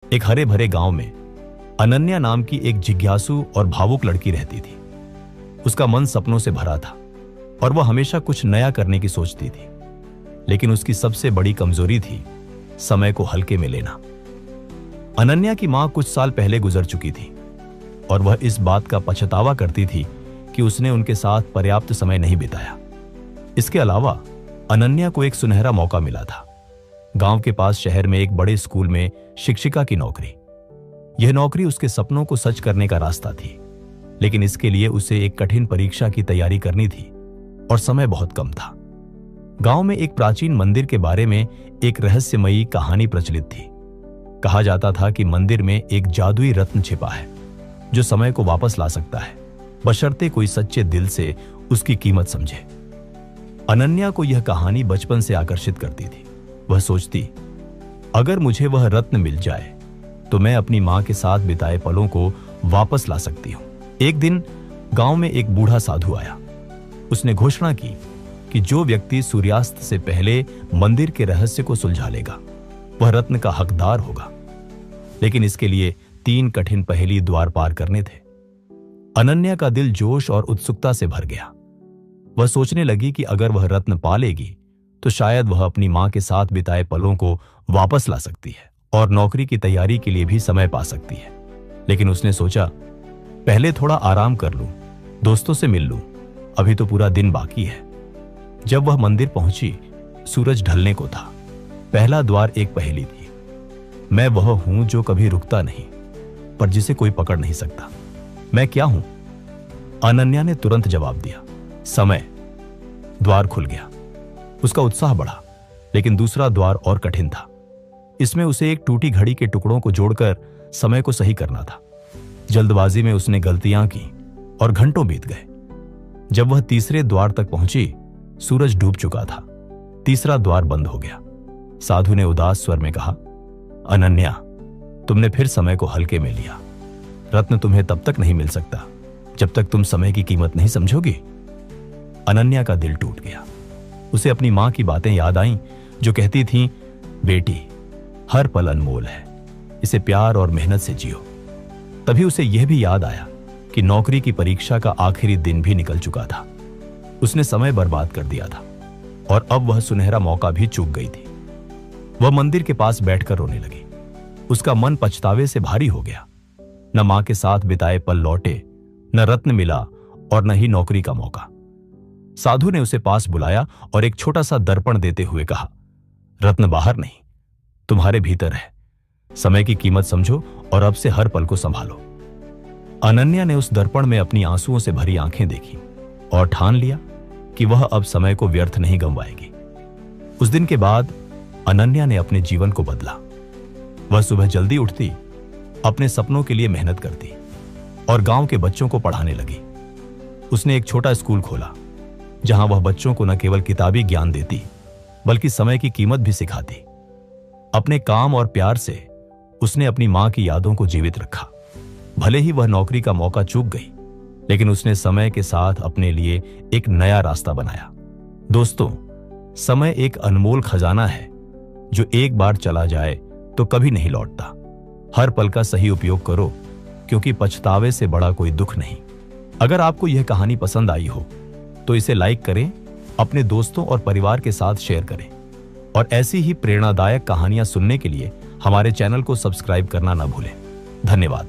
एक हरे भरे गांव में अनन्या नाम की एक जिज्ञासु और भावुक लड़की रहती थी। उसका मन सपनों से भरा था और वह हमेशा कुछ नया करने की सोचती थी, लेकिन उसकी सबसे बड़ी कमजोरी थी समय को हल्के में लेना। अनन्या की मां कुछ साल पहले गुजर चुकी थी और वह इस बात का पछतावा करती थी कि उसने उनके साथ पर्याप्त समय नहीं बिताया। इसके अलावा अनन्या को एक सुनहरा मौका मिला था। गांव के पास शहर में एक बड़े स्कूल में शिक्षिका की नौकरी। यह नौकरी उसके सपनों को सच करने का रास्ता थी, लेकिन इसके लिए उसे एक कठिन परीक्षा की तैयारी करनी थी और समय बहुत कम था। गांव में एक प्राचीन मंदिर के बारे में एक रहस्यमयी कहानी प्रचलित थी। कहा जाता था कि मंदिर में एक जादुई रत्न छिपा है जो समय को वापस ला सकता है, बशर्ते कोई सच्चे दिल से उसकी कीमत समझे। अनन्या को यह कहानी बचपन से आकर्षित करती थी। वह सोचती, अगर मुझे वह रत्न मिल जाए तो मैं अपनी मां के साथ बिताए पलों को वापस ला सकती हूं। एक दिन गांव में एक बूढ़ा साधु आया। उसने घोषणा की कि जो व्यक्ति सूर्यास्त से पहले मंदिर के रहस्य को सुलझा लेगा वह रत्न का हकदार होगा, लेकिन इसके लिए 3 कठिन पहेली द्वार पार करने थे। अनन्या का दिल जोश और उत्सुकता से भर गया। वह सोचने लगी कि अगर वह रत्न पा लेगी तो शायद वह अपनी मां के साथ बिताए पलों को वापस ला सकती है और नौकरी की तैयारी के लिए भी समय पा सकती है। लेकिन उसने सोचा, पहले थोड़ा आराम कर लूं, दोस्तों से मिल लूं, अभी तो पूरा दिन बाकी है। जब वह मंदिर पहुंची, सूरज ढलने को था। पहला द्वार एक पहेली थी। मैं वह हूं जो कभी रुकता नहीं, पर जिसे कोई पकड़ नहीं सकता। मैं क्या हूं? अनन्या ने तुरंत जवाब दिया, समय। द्वार खुल गया। उसका उत्साह बढ़ा, लेकिन दूसरा द्वार और कठिन था। इसमें उसे एक टूटी घड़ी के टुकड़ों को जोड़कर समय को सही करना था। जल्दबाजी में उसने गलतियां की और घंटों बीत गए। जब वह तीसरे द्वार तक पहुंची, सूरज डूब चुका था। तीसरा द्वार बंद हो गया। साधु ने उदास स्वर में कहा, अनन्या, तुमने फिर समय को हल्के में लिया। रत्न तुम्हें तब तक नहीं मिल सकता जब तक तुम समय की कीमत नहीं समझोगी। अनन्या का दिल टूट गया। उसे अपनी मां की बातें याद आईं जो कहती थीं, बेटी, हर पल अनमोल है, इसे प्यार और मेहनत से जियो। तभी उसे यह भी याद आया कि नौकरी की परीक्षा का आखिरी दिन भी निकल चुका था। उसने समय बर्बाद कर दिया था और अब वह सुनहरा मौका भी चूक गई थी। वह मंदिर के पास बैठकर रोने लगी। उसका मन पछतावे से भारी हो गया। न मां के साथ बिताए पल लौटे, न रत्न मिला और न ही नौकरी का मौका। साधु ने उसे पास बुलाया और एक छोटा सा दर्पण देते हुए कहा, रत्न बाहर नहीं, तुम्हारे भीतर है। समय की कीमत समझो और अब से हर पल को संभालो। अनन्या ने उस दर्पण में अपनी आंसुओं से भरी आंखें देखी और ठान लिया कि वह अब समय को व्यर्थ नहीं गंवाएगी। उस दिन के बाद अनन्या ने अपने जीवन को बदला। वह सुबह जल्दी उठती, अपने सपनों के लिए मेहनत करती और गांव के बच्चों को पढ़ाने लगी। उसने एक छोटा स्कूल खोला जहां वह बच्चों को न केवल किताबी ज्ञान देती बल्कि समय की कीमत भी सिखाती। अपने काम और प्यार से उसने अपनी मां की यादों को जीवित रखा। भले ही वह नौकरी का मौका चूक गई, लेकिन उसने समय के साथ अपने लिए एक नया रास्ता बनाया। दोस्तों, समय एक अनमोल खजाना है जो एक बार चला जाए तो कभी नहीं लौटता। हर पल का सही उपयोग करो, क्योंकि पछतावे से बड़ा कोई दुख नहीं। अगर आपको यह कहानी पसंद आई हो तो इसे लाइक करें, अपने दोस्तों और परिवार के साथ शेयर करें और ऐसी ही प्रेरणादायक कहानियां सुनने के लिए हमारे चैनल को सब्सक्राइब करना ना भूलें। धन्यवाद।